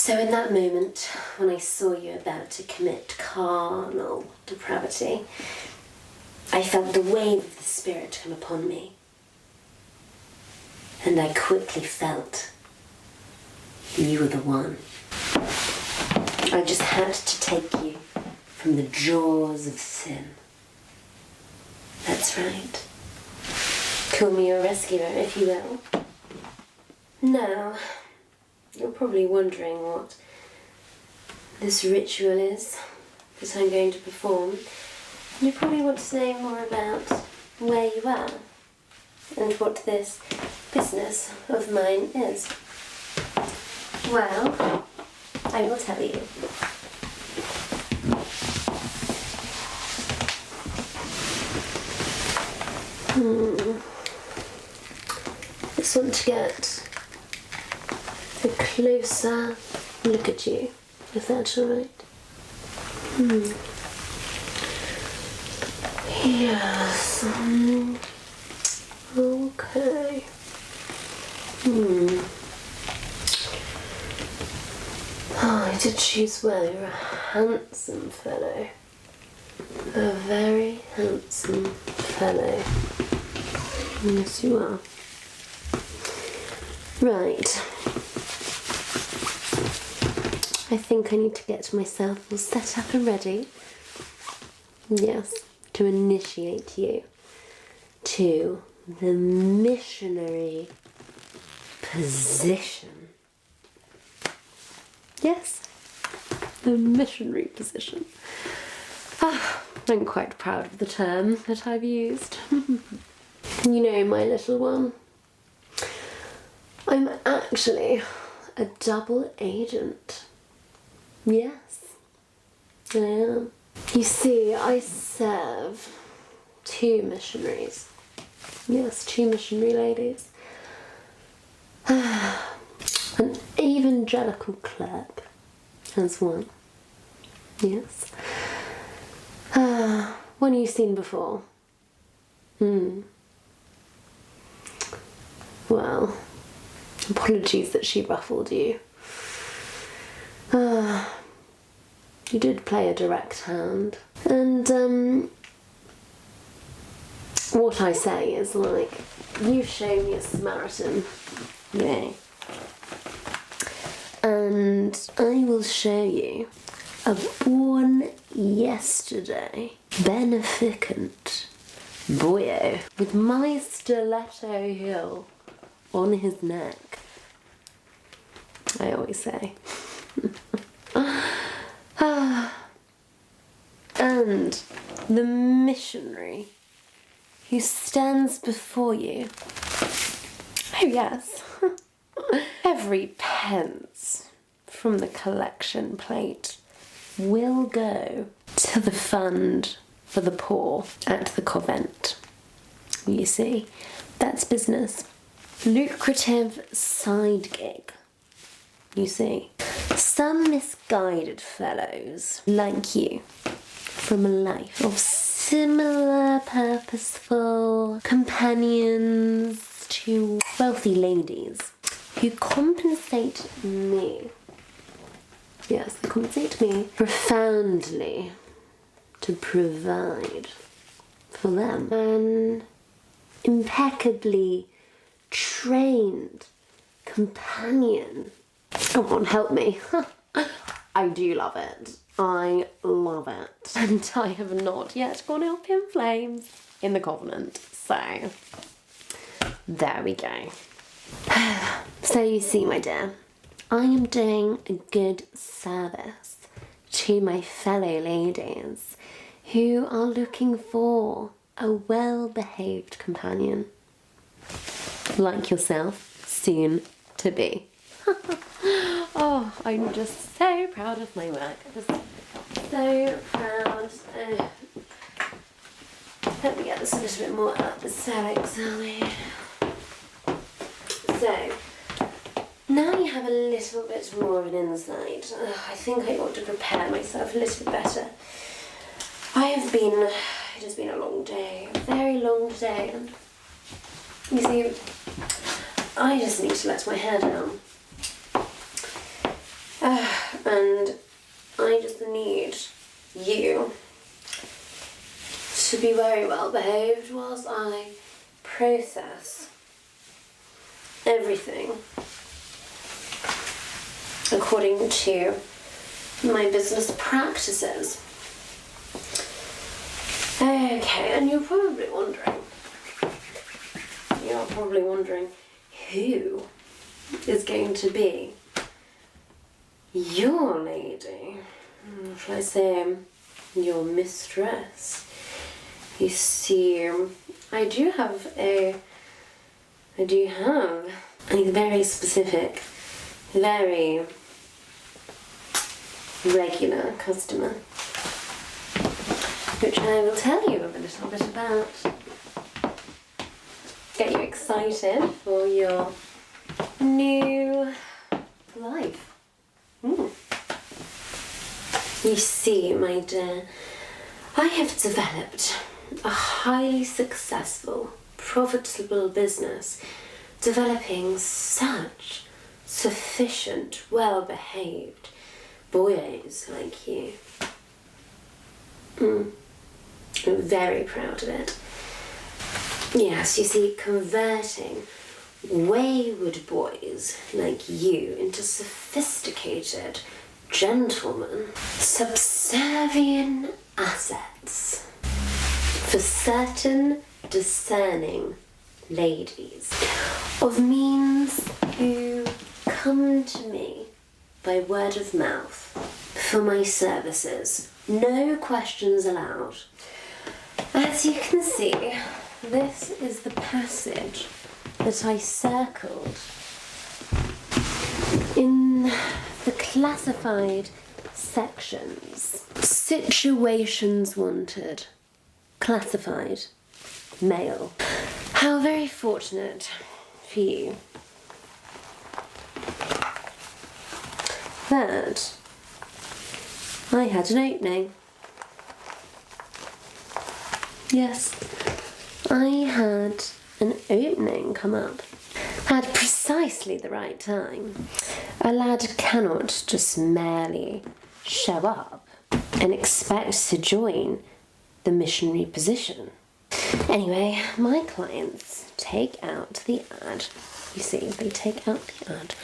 So in that moment, when I saw you about to commit carnal depravity, I felt the wave of the Spirit come upon me. And I quickly felt you were the one. I just had to take you from the jaws of sin. That's right. Call me your rescuer, if you will. Now, you're probably wondering what this ritual is that I'm going to perform. You probably want to know more about where you are and what this business of mine is. Well, I will tell you. Just want to get a closer look at you, if that's alright. Yes. Okay. Oh, I did choose well. You're a handsome fellow. A very handsome fellow. Yes, you are. Right. I think I need to get myself all set up and ready. Yes, to initiate you to the missionary position. Yes, the missionary position. I'm quite proud of the term that I've used. You know, my little one, I'm actually a double agent. Yes, I am. You see, I serve 2 missionaries. Yes, 2 missionary ladies. An evangelical clerk as one. Yes. One you've seen before. Well, apologies that she ruffled you. You did play a direct hand. And, what I say is, like, you've shown me a Samaritan. Yay. And I will show you a born yesterday beneficent boyo with my stiletto heel on his neck. I always say. And the missionary who stands before you. Oh yes, every pence from the collection plate will go to the fund for the poor at the convent. You see, that's business. Lucrative side gig. You see, some misguided fellows like you from a life of similar purposeful companions to wealthy ladies who compensate me. Yes, they compensate me profoundly to provide for them. An impeccably trained companion. Come on, help me. I do love it. I love it. And I have not yet gone up in flames in the Covenant. So, there we go. So you see, my dear, I am doing a good service to my fellow ladies who are looking for a well-behaved companion. Like yourself, soon to be. Oh, I'm just so proud of my work. Just so proud. Let me get this a little bit more up the cervix, shall we? So, now you have a little bit more of an insight. I think I ought to prepare myself a little bit better. It has been a long day, a very long day. And you see, I just need to let my hair down. And I just need you to be very well behaved whilst I process everything according to my business practices. Okay, and you're probably wondering who is going to be your lady. Shall I say your mistress? You see, I do have a very specific, very regular customer, which I will tell you a little bit about. Get you excited for your new life. You see, my dear, I have developed a highly successful, profitable business, developing such sufficient, well-behaved boys like you. I'm very proud of it. Yes, you see, converting wayward boys like you into sophisticated gentlemen, subservient assets for certain discerning ladies of means who come to me by word of mouth for my services. No questions allowed. As you can see, this is the passage that I circled in the classified sections. Situations wanted. Classified. Male. How very fortunate for you that I had an opening. Yes, I had an opening come up at precisely the right time. A lad cannot just merely show up and expect to join the missionary position. Anyway, my clients take out the ad. You see, they take out the ad.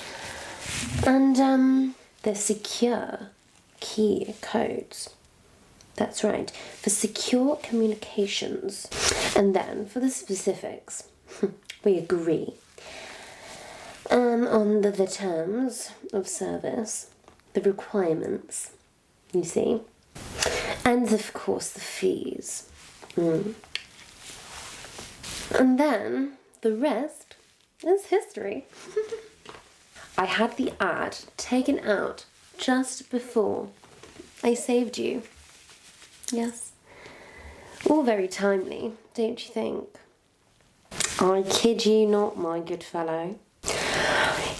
And they're secure key codes. That's right, for secure communications. And then for the specifics, we agree on the terms of service, the requirements, you see, and of course the fees. And then the rest is history. I had the ad taken out just before I saved you. Yes. All very timely, don't you think? I kid you not, my good fellow.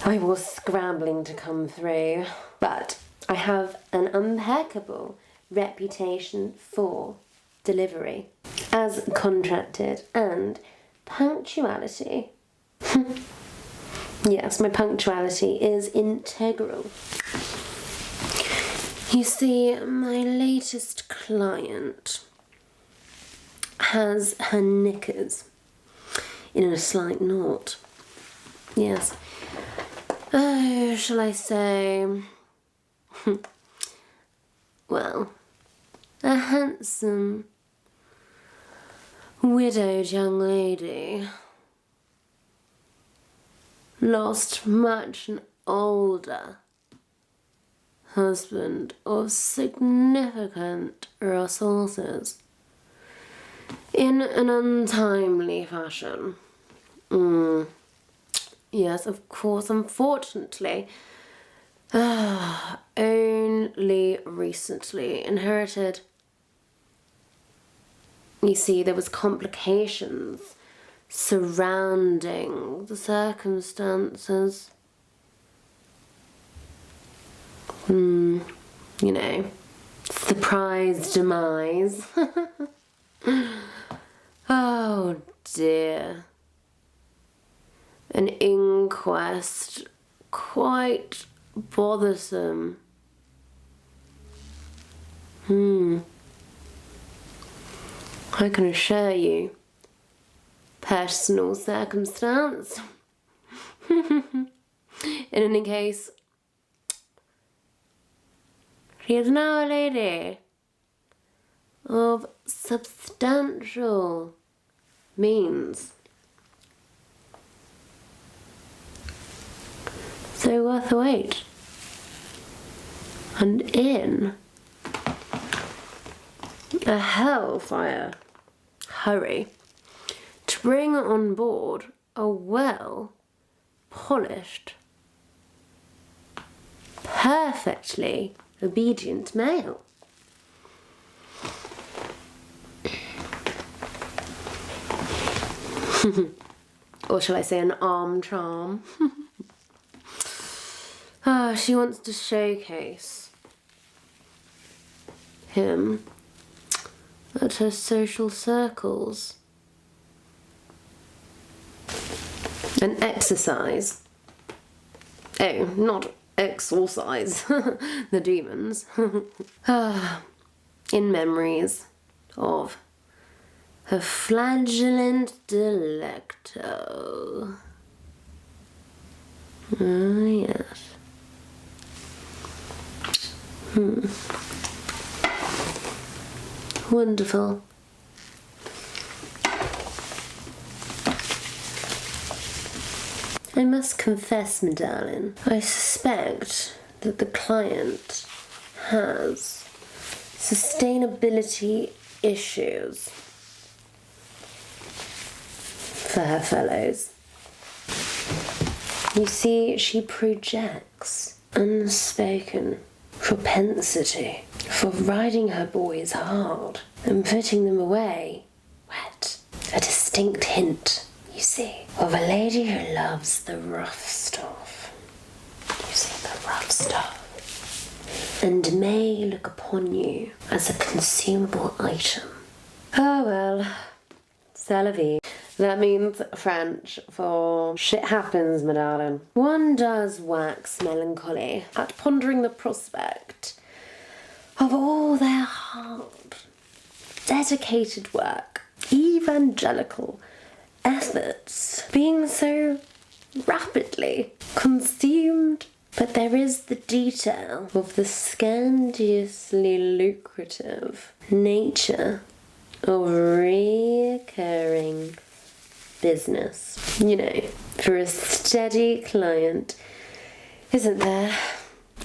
I was scrambling to come through, but I have an impeccable reputation for delivery, as contracted, and punctuality. Yes, my punctuality is integral. You see, my latest client has her knickers in a slight knot. Yes. Oh, shall I say, well, a handsome, widowed young lady lost much an older husband of significant resources in an untimely fashion. Yes, of course, unfortunately, only recently inherited. You see, there was complications surrounding the circumstances. You know, surprise demise. Oh dear. An inquest, quite bothersome. I can assure you, personal circumstance. In any case, she is now a lady of substantial means. So worth a wait. And in a hellfire hurry to bring on board a well-polished, perfectly obedient male. Or shall I say an arm charm? She wants to showcase him at her social circles. An exercise. Oh, not exorcise the demons. In memories of her flagellant delecto. Ah, yes. Wonderful. I must confess, my darling, I suspect that the client has sustainability issues for her fellows. You see, she projects unspoken propensity for riding her boys hard and putting them away wet. A distinct hint, you see, of a lady who loves the rough stuff. You see, the rough stuff. And may look upon you as a consumable item. Oh well, c'est la vie. That means French for shit happens, my darling. One does wax melancholy at pondering the prospect of all their hard, dedicated work, evangelical efforts being so rapidly consumed. But there is the detail of the scandalously lucrative nature of recurring business. You know, for a steady client, isn't there?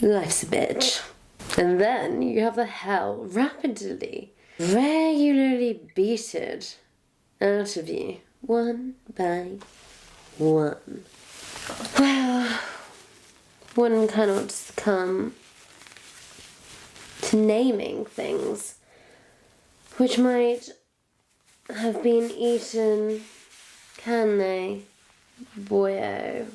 Life's a bitch. And then you have the hell rapidly, regularly beaten out of you, one by one. Well, one cannot succumb to naming things which might have been eaten, can they? Boyo.